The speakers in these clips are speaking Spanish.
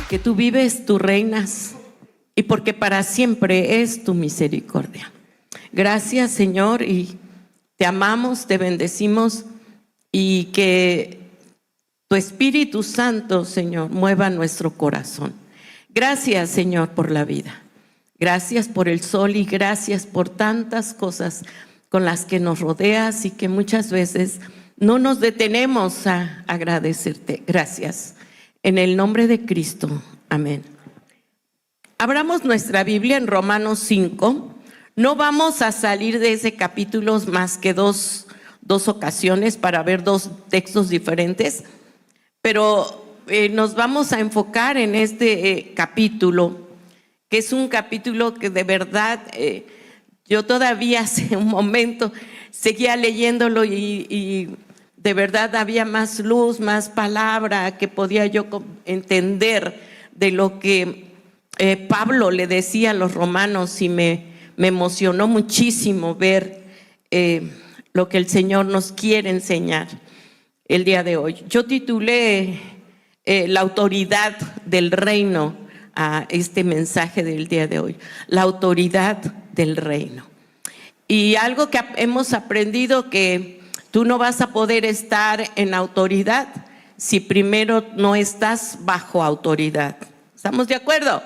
que tú vives, tú reinas, y porque para siempre es tu misericordia. Gracias, Señor, y te amamos, te bendecimos, y que tu Espíritu Santo, Señor, mueva nuestro corazón. Gracias, Señor, por la vida. Gracias por el sol y gracias por tantas cosas con las que nos rodeas y que muchas veces no nos detenemos a agradecerte. Gracias. En el nombre de Cristo. Amén. Abramos nuestra Biblia en Romanos 5. No vamos a salir de ese capítulo más que dos ocasiones para ver dos textos diferentes, pero nos vamos a enfocar en este capítulo, que es un capítulo que de verdad yo todavía hace un momento seguía leyéndolo y de verdad había más luz, más palabra que podía yo entender de lo que Pablo le decía a los romanos, y me emocionó muchísimo ver lo que el Señor nos quiere enseñar el día de hoy. Yo titulé la autoridad del reino a este mensaje del día de hoy, la autoridad del reino. Y algo que hemos aprendido, que tú no vas a poder estar en autoridad si primero no estás bajo autoridad. ¿Estamos de acuerdo?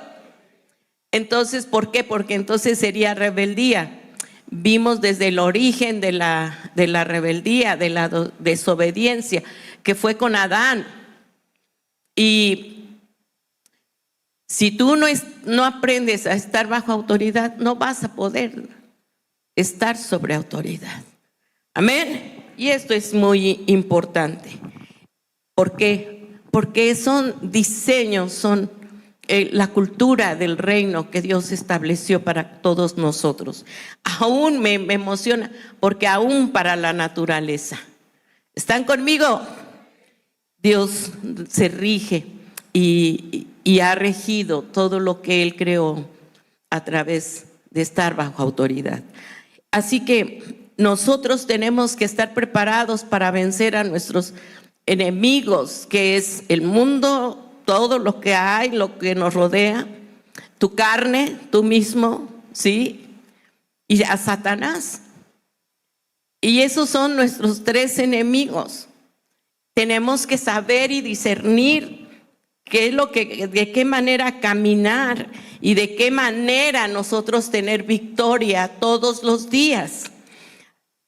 Entonces, ¿por qué? Porque entonces sería rebeldía. Vimos desde el origen de la rebeldía, de la desobediencia, que fue con Adán. Y si tú no aprendes a estar bajo autoridad, no vas a poder estar sobre autoridad. Amén. Y esto es muy importante. ¿Por qué? Porque son diseños, son la cultura del reino que Dios estableció para todos nosotros. Aún me emociona, porque aún para la naturaleza. ¿Están conmigo? Dios se rige y ha regido todo lo que Él creó a través de estar bajo autoridad. Así que nosotros tenemos que estar preparados para vencer a nuestros enemigos, que es el mundo, todo lo que hay, lo que nos rodea, tu carne, tú mismo, ¿sí? Y a Satanás. Y esos son nuestros tres enemigos. Tenemos que saber y discernir qué es de qué manera caminar y de qué manera nosotros tener victoria todos los días.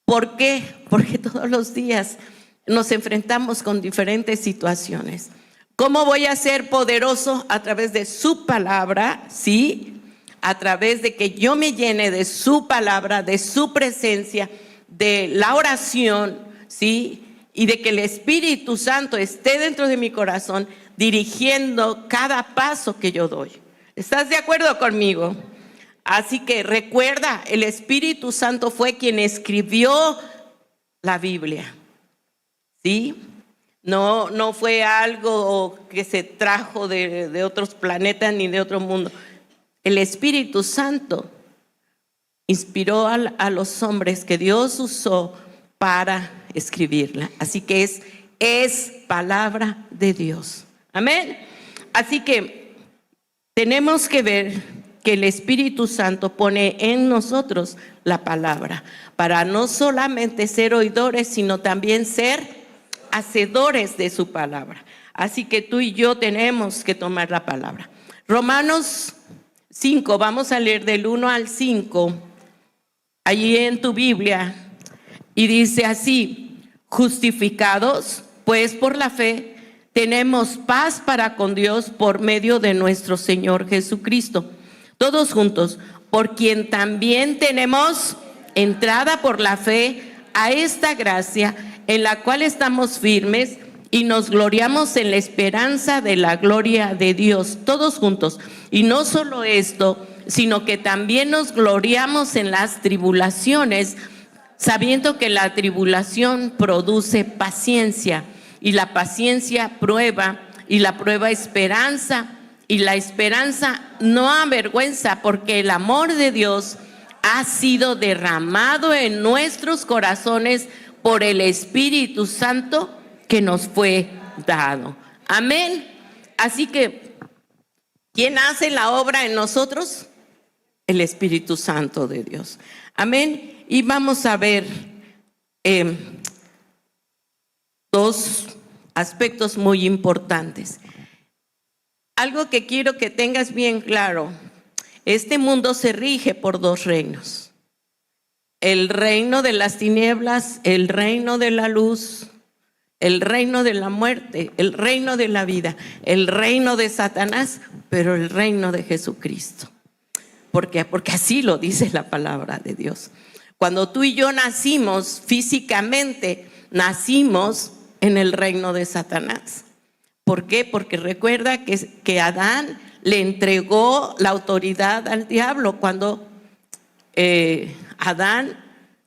¿Por qué? Porque todos los días nos enfrentamos con diferentes situaciones. ¿Cómo voy a ser poderoso? A través de su palabra, ¿sí? A través de que yo me llene de su palabra, de su presencia, de la oración, ¿sí? Y de que el Espíritu Santo esté dentro de mi corazón dirigiendo cada paso que yo doy. ¿Estás de acuerdo conmigo? Así que recuerda, el Espíritu Santo fue quien escribió la Biblia, ¿sí? No fue algo que se trajo de otros planetas ni de otro mundo. El Espíritu Santo inspiró a los hombres que Dios usó para escribirla. Así que es palabra de Dios. Amén. Así que tenemos que ver que el Espíritu Santo pone en nosotros la palabra para no solamente ser oidores, sino también ser hacedores de su palabra. Así que tú y yo tenemos que tomar la palabra. Romanos 5, vamos a leer del 1 al 5, allí en tu Biblia, y dice así: justificados pues por la fe, tenemos paz para con Dios por medio de nuestro Señor Jesucristo. Todos juntos, por quien también tenemos entrada por la fe a esta gracia en la cual estamos firmes y nos gloriamos en la esperanza de la gloria de Dios. Todos juntos. Y no solo esto, sino que también nos gloriamos en las tribulaciones, sabiendo que la tribulación produce paciencia, y la paciencia prueba, y la prueba esperanza, y la esperanza no avergüenza, porque el amor de Dios ha sido derramado en nuestros corazones por el Espíritu Santo que nos fue dado. Amén. Así que ¿Quién hace la obra en nosotros? El Espíritu Santo de Dios. Amén. Y vamos a ver dos aspectos muy importantes. Algo que quiero que tengas bien claro: este mundo se rige por dos reinos: el reino de las tinieblas, el reino de la luz, el reino de la muerte, el reino de la vida, el reino de Satanás, pero el reino de Jesucristo. ¿Por qué? Porque así lo dice la palabra de Dios. Cuando tú y yo nacimos físicamente, nacimos en el reino de Satanás. ¿Por qué? Porque recuerda que Adán le entregó la autoridad al diablo cuando Adán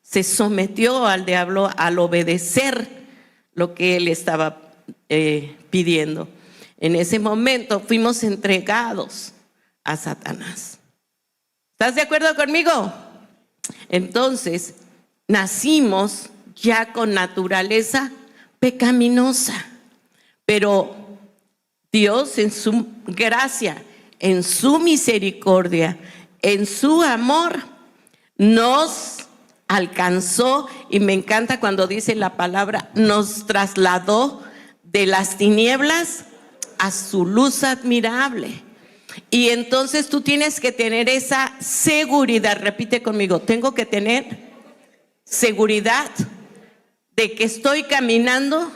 se sometió al diablo al obedecer lo que él estaba pidiendo. En ese momento fuimos entregados a Satanás. ¿Estás de acuerdo conmigo? Entonces, nacimos ya con naturaleza pecaminosa, pero Dios en su gracia, en su misericordia, en su amor, nos alcanzó. Y me encanta cuando dice la palabra, nos trasladó de las tinieblas a su luz admirable. Y entonces tú tienes que tener esa seguridad. Repite conmigo: tengo que tener seguridad de que estoy caminando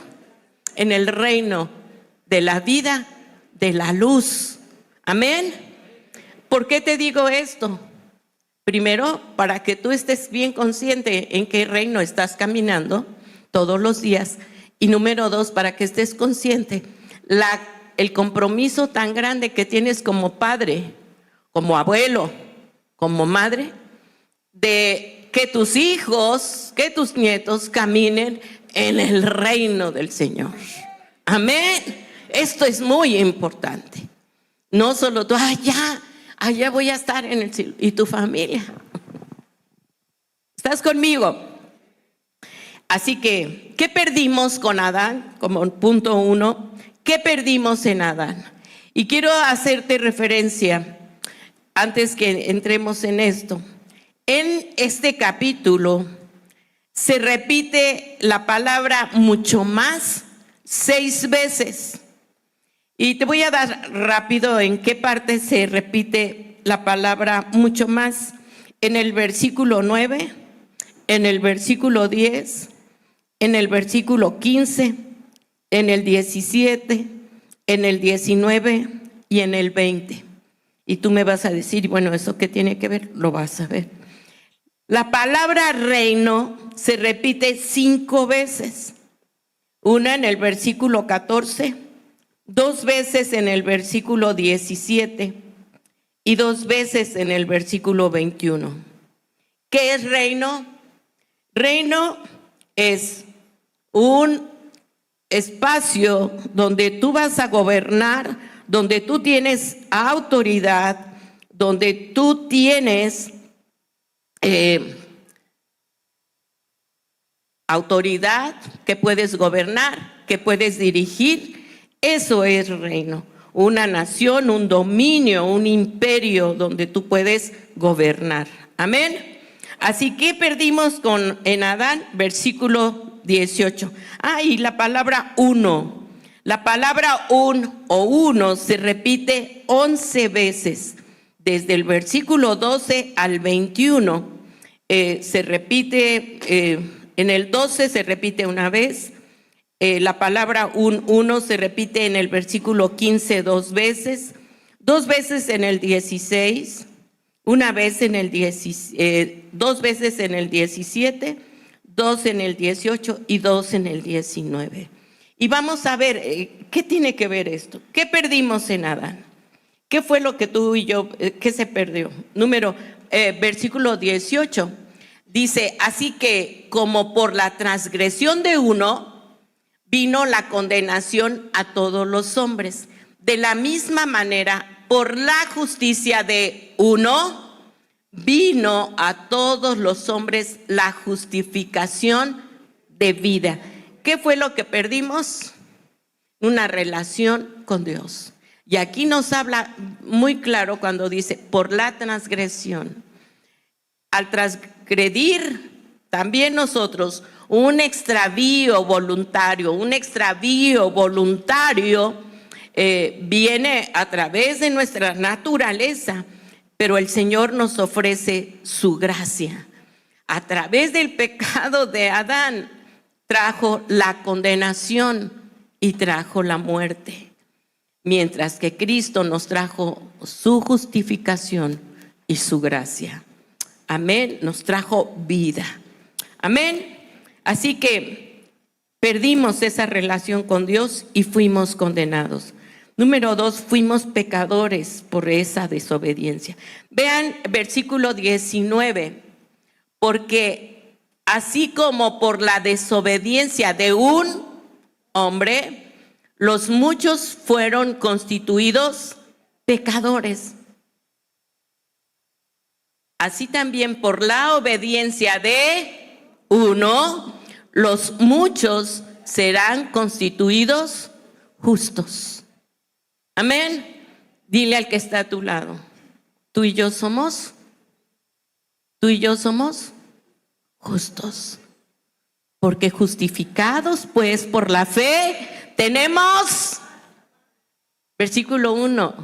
en el reino de la vida, de la luz. Amén. ¿Por qué te digo esto? Primero, para que tú estés bien consciente en qué reino estás caminando todos los días. Y número dos, para que estés consciente el compromiso tan grande que tienes como padre, como abuelo, como madre, de que tus hijos, que tus nietos caminen en el reino del Señor. Amén. Esto es muy importante. No solo tú, allá voy a estar en el cielo, y tu familia. ¿Estás conmigo? Así que, ¿qué perdimos con Adán? Como punto uno, ¿qué perdimos en Adán? Y quiero hacerte referencia, antes que entremos en esto. En este capítulo se repite la palabra mucho más 6 veces. Y te voy a dar rápido en qué parte se repite la palabra mucho más. En el versículo 9, en el versículo 10, en el versículo 15, en el 17, en el 19 y en el 20. Y tú me vas a decir, bueno, ¿eso qué tiene que ver? Lo vas a ver. La palabra reino se repite 5 veces. Una en el versículo 14, 2 veces en el versículo 17 y 2 veces en el versículo 21. ¿Qué es reino? Reino es un espacio donde tú vas a gobernar, donde tú tienes autoridad, donde tú tienes autoridad, que puedes gobernar, que puedes dirigir. Eso es reino. Una nación, un dominio, un imperio donde tú puedes gobernar. Amén. Así que perdimos en Adán, versículo 18. Y la palabra uno. La palabra uno se repite 11 veces. Desde el versículo 12 al 21 se repite, en el 12 se repite una vez. La palabra uno se repite en el versículo 15 2 veces. 2 veces en el 16. Una vez en el 2 veces en el 17, 2 en el 18 y 2 en el 19. Y vamos a ver, ¿qué tiene que ver esto? ¿Qué perdimos en Adán? ¿Qué fue lo que tú y yo, qué se perdió? Versículo 18, dice, así que como por la transgresión de uno, vino la condenación a todos los hombres. De la misma manera, por la justicia de uno, vino a todos los hombres la justificación de vida. ¿Qué fue lo que perdimos? Una relación con Dios. Y aquí nos habla muy claro cuando dice, por la transgresión. Al transgredir también nosotros un extravío voluntario viene a través de nuestra naturaleza, pero el Señor nos ofrece su gracia. A través del pecado de Adán trajo la condenación y trajo la muerte, mientras que Cristo nos trajo su justificación y su gracia. Amén, nos trajo vida. Amén. Así que perdimos esa relación con Dios y fuimos condenados. Número 2, fuimos pecadores por esa desobediencia. Vean versículo 19. Porque así como por la desobediencia de un hombre, los muchos fueron constituidos pecadores, así también por la obediencia de uno, los muchos serán constituidos justos. Amén. Dile al que está a tu lado, tú y yo somos justos, porque justificados pues por la fe tenemos, versículo 1,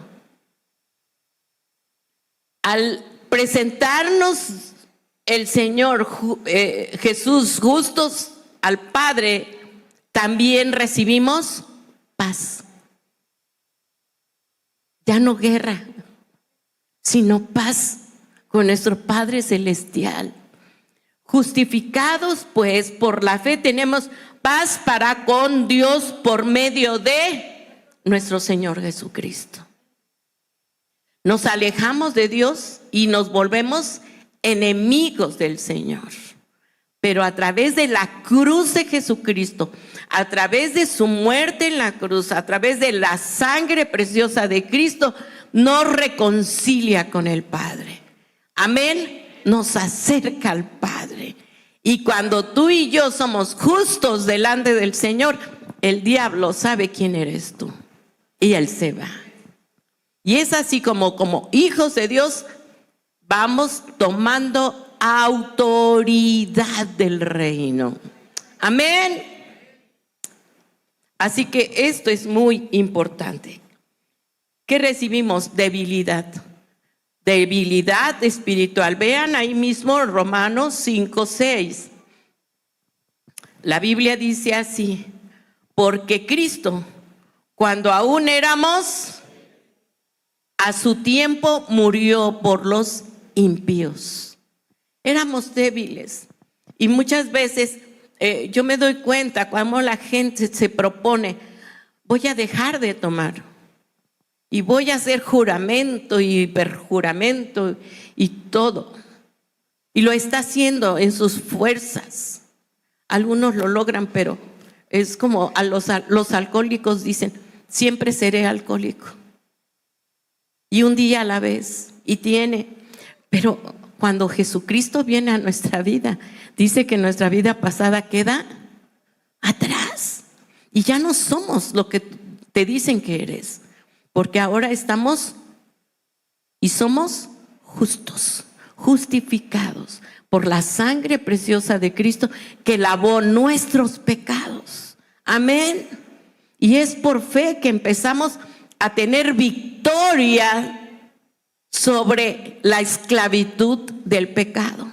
al presentarnos el Señor Jesús justos al Padre, también recibimos paz. Ya no guerra, sino paz con nuestro Padre Celestial. Justificados pues por la fe tenemos paz para con Dios por medio de nuestro Señor Jesucristo. Nos alejamos de Dios y nos volvemos enemigos del Señor. Pero a través de la cruz de Jesucristo, a través de su muerte en la cruz, a través de la sangre preciosa de Cristo, nos reconcilia con el Padre. Amén. Nos acerca al Padre. Y cuando tú y yo somos justos delante del Señor, el diablo sabe quién eres tú y él se va. Y es así como hijos de Dios vamos tomando autoridad del reino. Amén. Así que esto es muy importante. ¿Qué recibimos? Debilidad espiritual. Vean ahí mismo Romanos 5:6. La Biblia dice así: porque Cristo, cuando aún éramos, a su tiempo murió por los impíos. Éramos débiles. Y muchas veces yo me doy cuenta cuando la gente se propone, voy a dejar de tomar. Y voy a hacer juramento y perjuramento y todo. Y lo está haciendo en sus fuerzas. Algunos lo logran, pero es como a los alcohólicos dicen, siempre seré alcohólico. Y un día a la vez, pero cuando Jesucristo viene a nuestra vida, dice que nuestra vida pasada queda atrás. Y ya no somos lo que te dicen que eres. Porque ahora estamos y somos justos, justificados por la sangre preciosa de Cristo que lavó nuestros pecados. Amén. Y es por fe que empezamos a tener victoria sobre la esclavitud del pecado.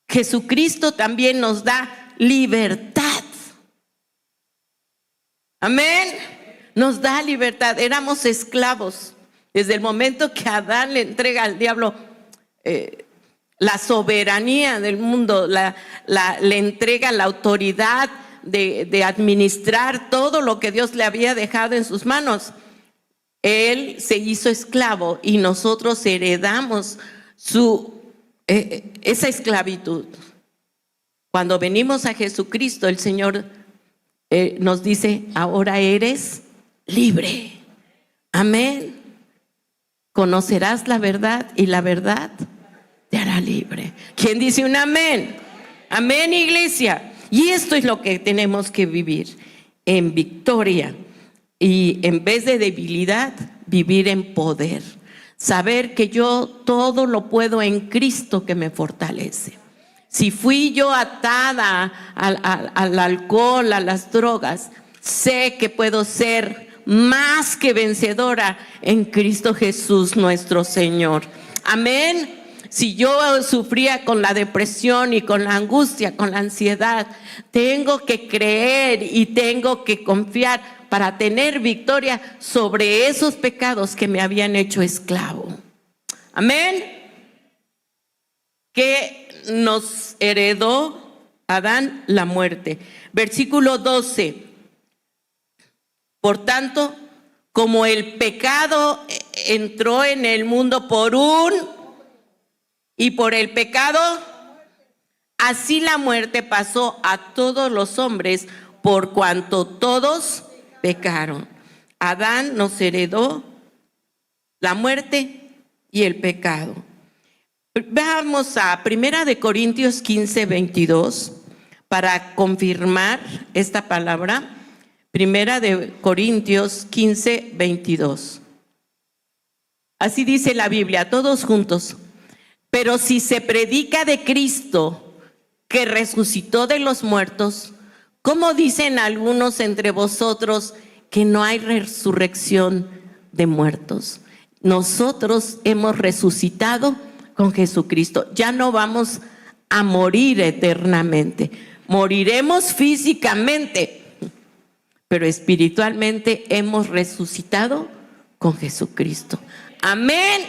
Jesucristo también nos da libertad. Amén. Nos da libertad. Éramos esclavos. Desde el momento que Adán le entrega al diablo la soberanía del mundo, le entrega la autoridad de administrar todo lo que Dios le había dejado en sus manos. Él se hizo esclavo y nosotros heredamos esa esclavitud. Cuando venimos a Jesucristo, el Señor nos dice, ahora eres libre. Amén. Conocerás la verdad y la verdad te hará libre. ¿Quién dice un amén? Amén, iglesia. Y esto es lo que tenemos que vivir en victoria. y en vez de debilidad, vivir en poder. Saber que yo todo lo puedo en Cristo que me fortalece. Si fui yo atada al alcohol, a las drogas, sé que puedo ser más que vencedora en Cristo Jesús nuestro Señor. Amén. Si yo sufría con la depresión y con la angustia, con la ansiedad, tengo que creer y tengo que confiar para tener victoria sobre esos pecados que me habían hecho esclavo. Amén. Que nos heredó Adán la muerte. Versículo 12. Por tanto, como el pecado entró en el mundo y por el pecado, así la muerte pasó a todos los hombres, por cuanto todos pecaron. Adán nos heredó la muerte y el pecado. Vamos a 1 Corintios 15, 22 para confirmar esta palabra. 1 Corintios 15, 22. Así dice la Biblia, todos juntos. Pero si se predica de Cristo que resucitó de los muertos, ¿cómo dicen algunos entre vosotros que no hay resurrección de muertos? Nosotros hemos resucitado con Jesucristo. Ya no vamos a morir eternamente. Moriremos físicamente, pero espiritualmente hemos resucitado con Jesucristo. Amén.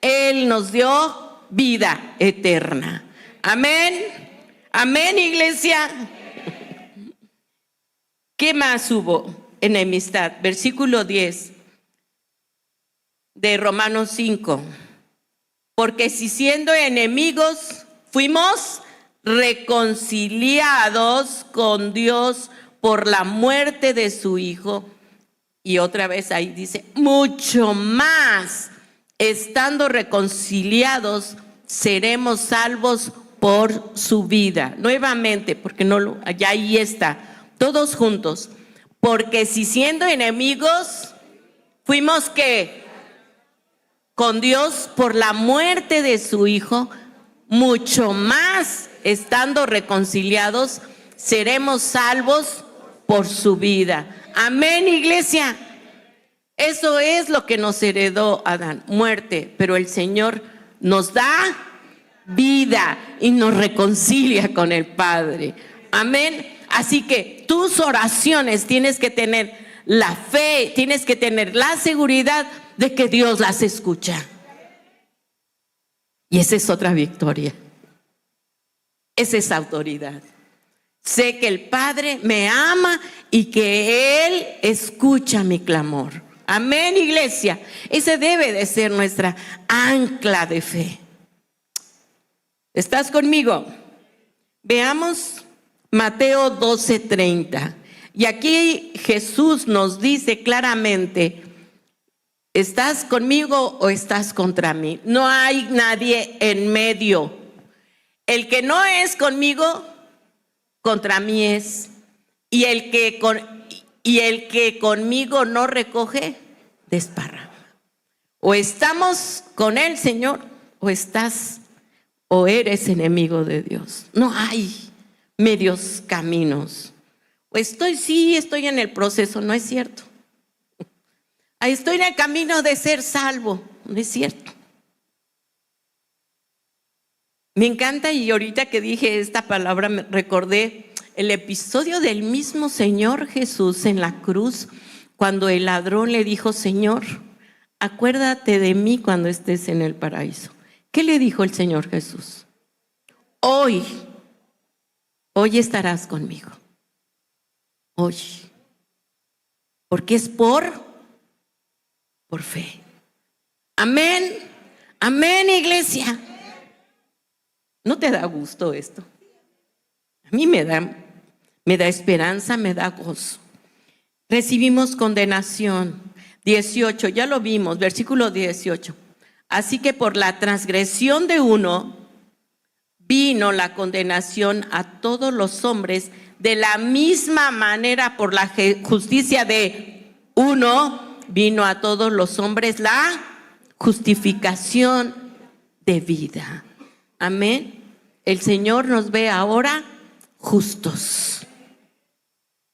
Él nos dio vida eterna. Amén. Amén, iglesia. ¿Qué más hubo? Enemistad. Versículo 10 de Romanos 5. Porque si siendo enemigos fuimos reconciliados con Dios por la muerte de su Hijo, y otra vez ahí dice, mucho más, estando reconciliados, seremos salvos por su vida. Nuevamente, porque no, ya ahí está, todos juntos. Porque si siendo enemigos, fuimos ¿qué? Con Dios por la muerte de su Hijo, mucho más, estando reconciliados, seremos salvos por su vida. Amén, iglesia. Eso es lo que nos heredó Adán, muerte, pero el Señor nos da vida y nos reconcilia con el Padre. Amén. Así que tus oraciones tienes que tener la fe, tienes que tener la seguridad de que Dios las escucha. Y esa es otra victoria. Esa es autoridad. Sé que el Padre me ama y que Él escucha mi clamor. Amén, iglesia. Ese debe de ser nuestra ancla de fe. ¿Estás conmigo? Veamos Mateo 12:30. Y aquí Jesús nos dice claramente, ¿estás conmigo o estás contra mí? No hay nadie en medio. El que no es conmigo, contra mí es. Y el que conmigo no recoge, desparrama. O estamos con el Señor, o eres enemigo de Dios. No hay medios caminos. O estoy en el proceso, no es cierto. Estoy en el camino de ser salvo, no es cierto. Me encanta, y ahorita que dije esta palabra me recordé el episodio del mismo Señor Jesús en la cruz, cuando el ladrón le dijo, Señor, acuérdate de mí cuando estés en el paraíso. ¿Qué le dijo el Señor Jesús? Hoy estarás conmigo. Hoy. Porque es por fe. Amén. Amén, iglesia. ¿No te da gusto esto? A mí me da esperanza, me da gozo. Recibimos condenación. 18, ya lo vimos, versículo 18. Así que por la transgresión de uno vino la condenación a todos los hombres, de la misma manera por la justicia de 1 vino a todos los hombres la justificación de vida. Amén. El Señor nos ve ahora justos.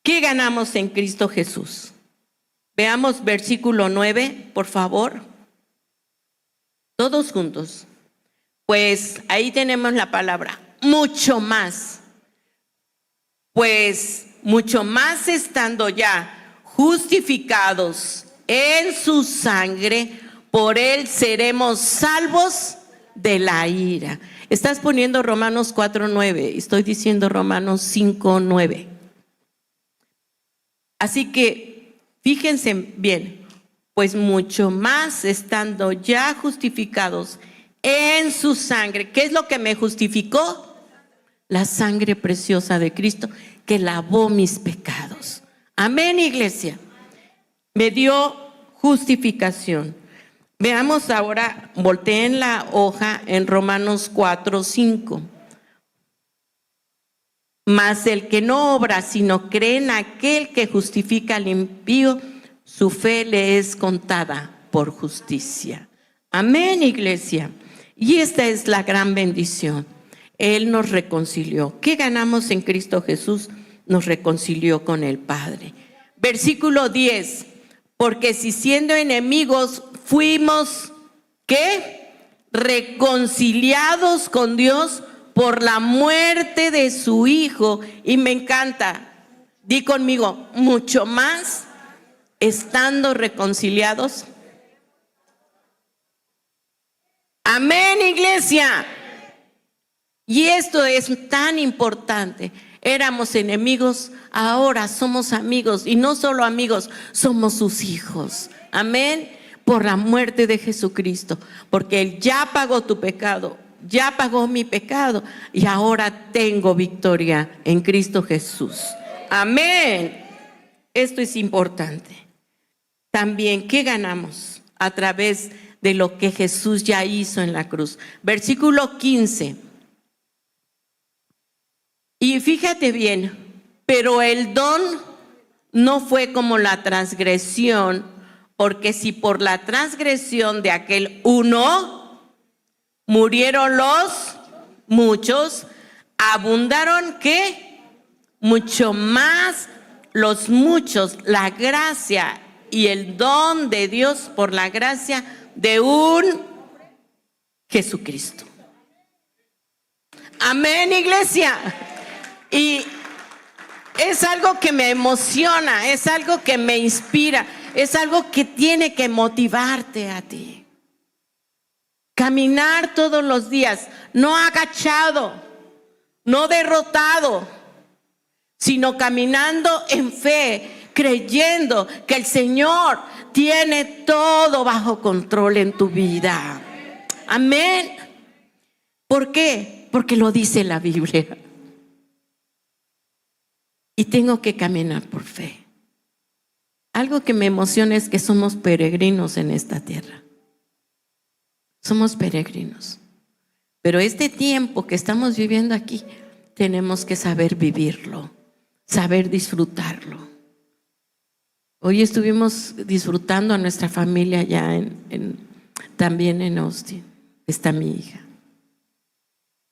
¿Qué ganamos en Cristo Jesús? Veamos versículo 9, por favor. Todos juntos. Pues ahí tenemos la palabra, mucho más. Pues mucho más estando ya justificados en su sangre, por él seremos salvos de la ira. Estás poniendo Romanos 4:9, estoy diciendo Romanos 5:9. Así que fíjense bien, pues mucho más estando ya justificados en su sangre. ¿Qué es lo que me justificó? La sangre preciosa de Cristo que lavó mis pecados. Amén, iglesia. Me dio justificación. Veamos ahora, volteen la hoja en Romanos 4:5. Mas el que no obra, sino cree en aquel que justifica al impío, su fe le es contada por justicia. Amén, iglesia. Y esta es la gran bendición. Él nos reconcilió. ¿Qué ganamos en Cristo Jesús? Nos reconcilió con el Padre. Versículo 10. Porque si siendo enemigos fuimos, ¿qué? Reconciliados con Dios por la muerte de su Hijo. Y me encanta, di conmigo, mucho más estando reconciliados. Amén, iglesia. Y esto es tan importante. Éramos enemigos, ahora somos amigos. Y no solo amigos, somos sus hijos. Amén. Por la muerte de Jesucristo. Porque Él ya pagó tu pecado, ya pagó mi pecado. Y ahora tengo victoria en Cristo Jesús. Amén. Esto es importante. También, ¿qué ganamos a través de lo que Jesús ya hizo en la cruz? Versículo 15. Y fíjate bien, pero el don no fue como la transgresión, porque si por la transgresión de aquel uno murieron los muchos, abundaron ¿qué? Mucho más los muchos, la gracia y el don de Dios por la gracia de un Jesucristo. Amén, iglesia. Y es algo que me emociona, es algo que me inspira, es algo que tiene que motivarte a ti. Caminar todos los días, no agachado, no derrotado, sino caminando en fe, creyendo que el Señor tiene todo bajo control en tu vida. Amén. ¿Por qué? Porque lo dice la Biblia. Y tengo que caminar por fe. Algo que me emociona es que somos peregrinos en esta tierra. Somos peregrinos. Pero este tiempo que estamos viviendo aquí, tenemos que saber vivirlo, saber disfrutarlo. Hoy estuvimos disfrutando a nuestra familia ya también en Austin. Está mi hija.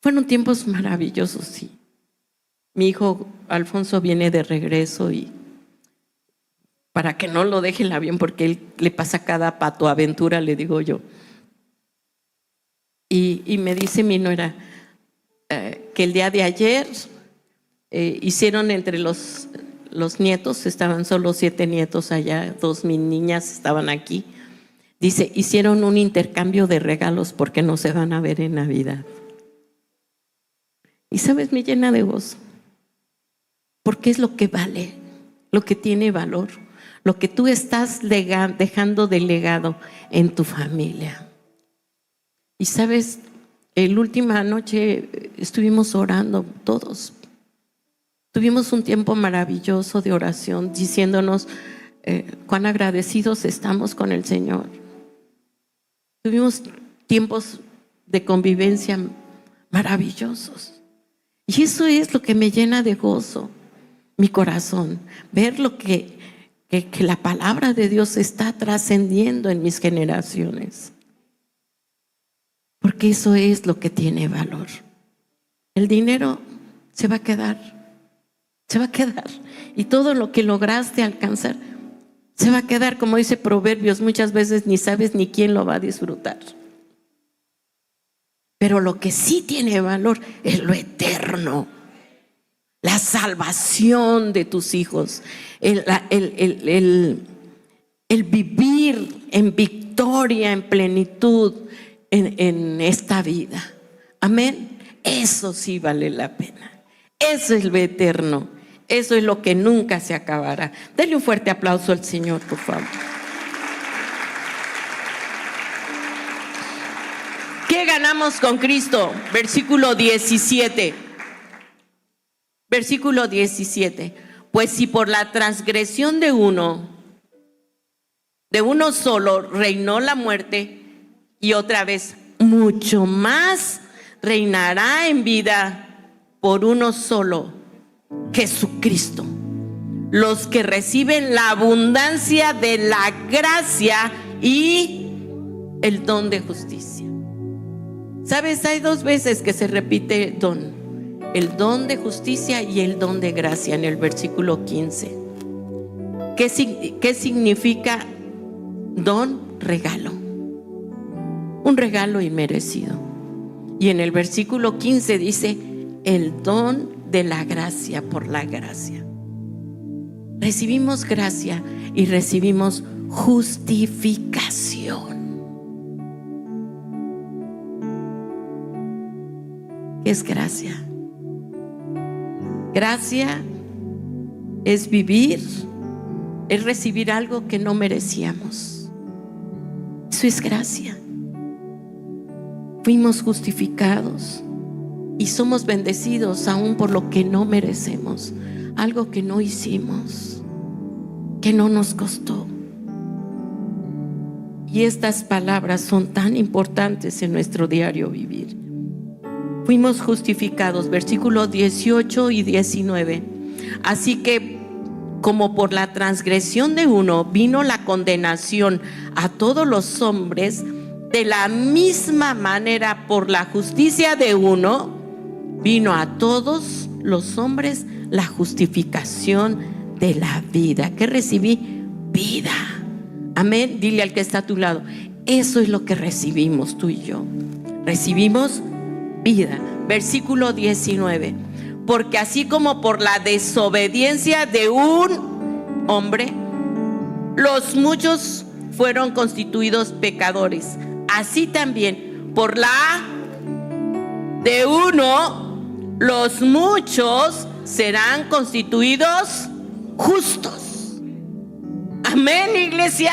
Fueron tiempos maravillosos, sí. Mi hijo Alfonso viene de regreso y para que no lo deje el avión, porque él le pasa cada patoaventura, le digo yo. Y me dice mi nuera que el día de ayer hicieron entre los nietos, estaban solo 7 nietos allá, 2 mis niñas estaban aquí. Dice, hicieron un intercambio de regalos porque no se van a ver en Navidad. Y sabes, me llena de gozo. Porque es lo que vale, lo que tiene valor, lo que tú estás dejando de legado en tu familia. Y sabes, la última noche estuvimos orando todos. Tuvimos un tiempo maravilloso de oración, diciéndonos cuán agradecidos estamos con el Señor. Tuvimos tiempos de convivencia maravillosos. Y eso es lo que me llena de gozo. Mi corazón, ver lo que que la palabra de Dios está trascendiendo en mis generaciones. Porque eso es lo que tiene valor. El dinero se va a quedar. Se va a quedar. Y todo lo que lograste alcanzar se va a quedar, como dice Proverbios, muchas veces ni sabes ni quién lo va a disfrutar. Pero lo que sí tiene valor es lo eterno. La salvación de tus hijos. El vivir en victoria, en plenitud en esta vida. Amén. Eso sí vale la pena. Eso es lo eterno. Eso es lo que nunca se acabará. Denle un fuerte aplauso al Señor, por favor. ¿Qué ganamos con Cristo? Versículo 17. Versículo 17. Pues si por la transgresión de uno solo reinó la muerte, y otra vez mucho más reinará en vida por uno solo, Jesucristo, los que reciben la abundancia de la gracia y el don de justicia. ¿Sabes? Hay dos veces que se repite don: el don de justicia y el don de gracia, en el versículo 15. ¿Qué significa don? Regalo. Un regalo inmerecido. Y en el versículo 15 dice: el don de la gracia, por la gracia. Recibimos gracia y recibimos justificación. ¿Qué es gracia? Gracia es vivir, es recibir algo que no merecíamos. Eso es gracia. Fuimos justificados y somos bendecidos aún por lo que no merecemos, algo que no hicimos, que no nos costó. Y estas palabras son tan importantes en nuestro diario vivir. Fuimos justificados, versículos 18 y 19. Así que, como por la transgresión de uno vino la condenación a todos los hombres, de la misma manera por la justicia de uno vino a todos los hombres la justificación de la vida. ¿Qué recibí? Vida. Amén. Dile al que está a tu lado: eso es lo que recibimos tú y yo. Recibimos vida. Versículo 19. Porque así como por la desobediencia de un hombre los muchos fueron constituidos pecadores, así también por la de uno los muchos serán constituidos justos. Amén, iglesia.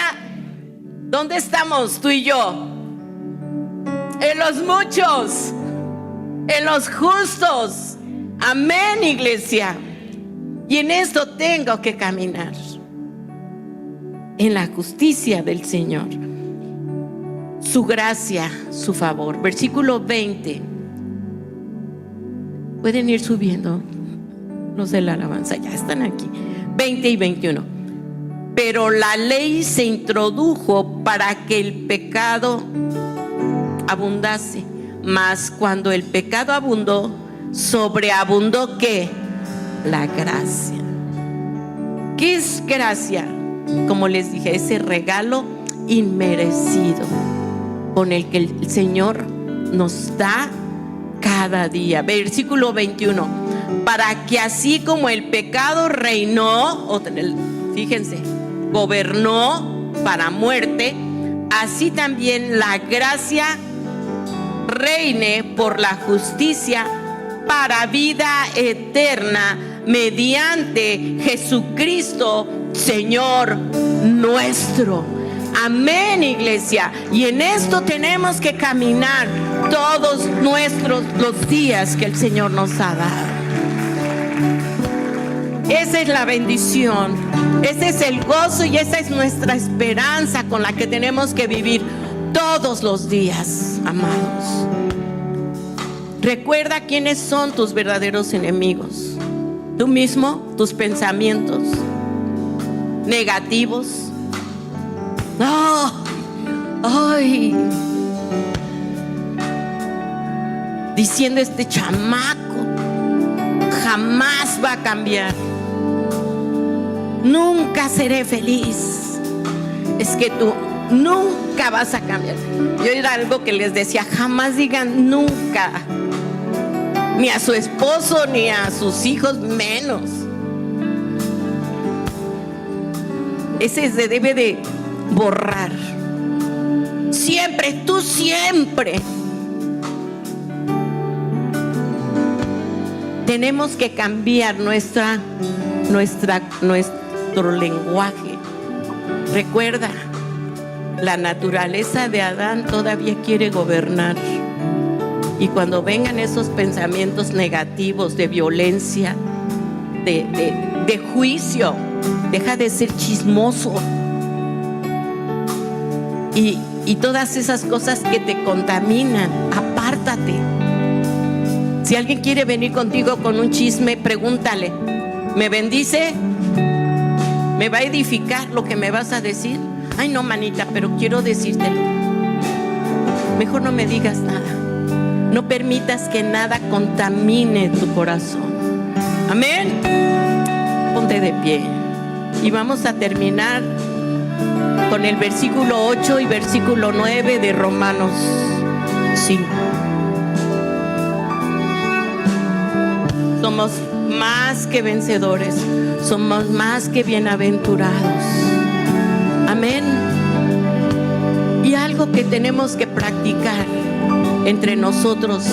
¿Dónde estamos tú y yo? En los muchos, en los justos. Amén, iglesia. Y en esto tengo que caminar, en la justicia del Señor, su gracia, su favor. Versículo 20. Pueden ir subiendo los de la alabanza, ya están aquí. 20 y 21. Pero la ley se introdujo para que el pecado abundase, mas cuando el pecado abundó, sobreabundó ¿qué? La gracia. ¿Qué es gracia? Como les dije, ese regalo inmerecido con el que el Señor nos da cada día. Versículo 21. Para que así como el pecado reinó, fíjense, gobernó para muerte, así también la gracia reine por la justicia para vida eterna mediante Jesucristo, Señor nuestro. Amén, iglesia. Y en esto tenemos que caminar todos los días que el Señor nos ha dado. Esa es la bendición, ese es el gozo y esa es nuestra esperanza con la que tenemos que vivir todos los días, amados. Recuerda quiénes son tus verdaderos enemigos: tú mismo, tus pensamientos. negativos. No, ay, diciendo este chamaco jamás va a cambiar, nunca seré feliz. Es que tú nunca vas a cambiar. Yo era algo que les decía, jamás digan nunca, ni a su esposo ni a sus hijos menos. Ese se debe de borrar. Siempre, tú siempre. Tenemos que cambiar nuestro lenguaje. Recuerda, la naturaleza de Adán todavía quiere gobernar. Y cuando vengan esos pensamientos negativos de violencia, de juicio, deja de ser chismoso. Y todas esas cosas que te contaminan, apártate. Si alguien quiere venir contigo con un chisme, pregúntale, ¿me bendice? ¿Me va a edificar lo que me vas a decir? Ay, no, manita, pero quiero decírtelo. Mejor no me digas nada. No permitas que nada contamine tu corazón. Amén. Ponte de pie. Y vamos a terminar con el versículo 8 y versículo 9 de Romanos 5. Somos más que vencedores, somos más que bienaventurados. Amén. Y algo que tenemos que practicar entre nosotros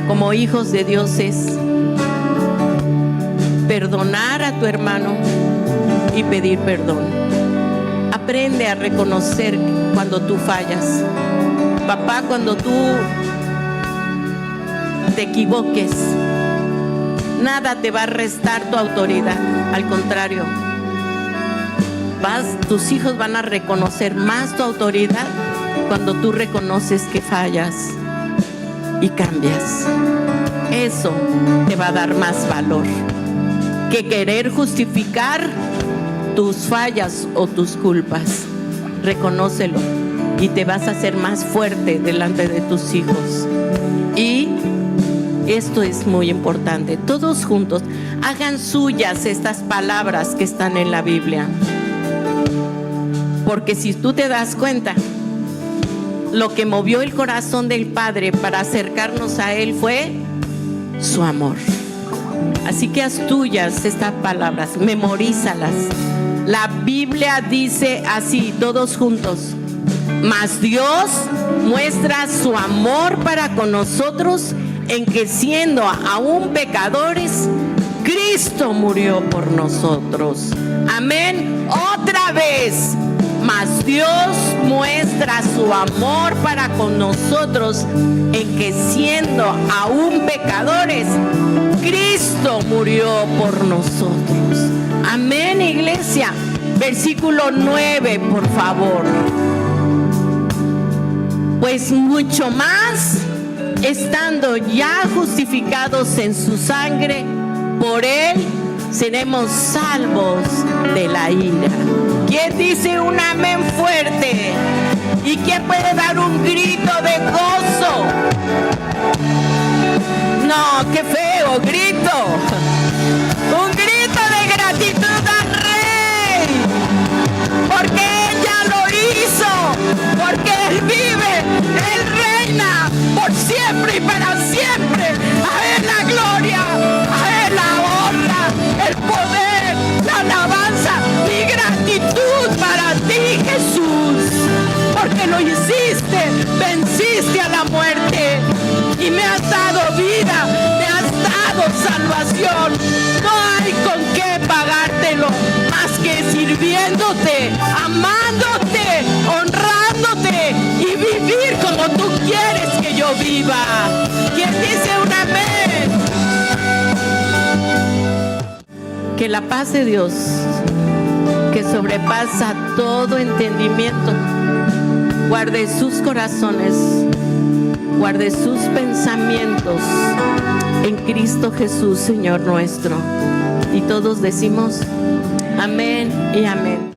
como hijos de Dios es perdonar a tu hermano y pedir perdón. Aprende a reconocer cuando tú fallas. Papá, cuando tú te equivoques, nada te va a restar tu autoridad. Al contrario, tus hijos van a reconocer más tu autoridad cuando tú reconoces que fallas y cambias. Eso te va a dar más valor que querer justificar tus fallas o tus culpas. Reconócelo y te vas a hacer más fuerte delante de tus hijos. Y esto es muy importante. Todos juntos hagan suyas estas palabras que están en la Biblia. Porque si tú te das cuenta, lo que movió el corazón del Padre para acercarnos a Él fue su amor. Así que haz tuyas estas palabras, memorízalas. La Biblia dice así, todos juntos: mas Dios muestra su amor para con nosotros en que siendo aún pecadores, Cristo murió por nosotros. Amén. Otra vez. Mas Dios muestra su amor para con nosotros en que siendo aún pecadores, Cristo murió por nosotros. Amén, iglesia. Versículo 9, por favor. Pues mucho más, estando ya justificados en su sangre, por Él seremos salvos de la ira. ¿Quién dice un amén fuerte? ¿Y quién puede dar un grito de gozo? No, qué feo grito. Un grito de gratitud al Rey, porque Él ya lo hizo, porque Él vive, Él reina por siempre y para siempre. A Él la gloria, a Él la honra, el poder, la alabanza y gratitud para ti, Jesús, porque lo hiciste, venciste a la muerte y me has dado vida, me has dado salvación. No hay con qué pagártelo más que sirviéndote, amándote, honrándote y vivir como tú quieres que yo viva. ¿Quién dice un amén? Que la paz de Dios, que sobrepasa todo entendimiento, guarde sus corazones, guarde sus pensamientos en Cristo Jesús, Señor nuestro. Y todos decimos amén y amén.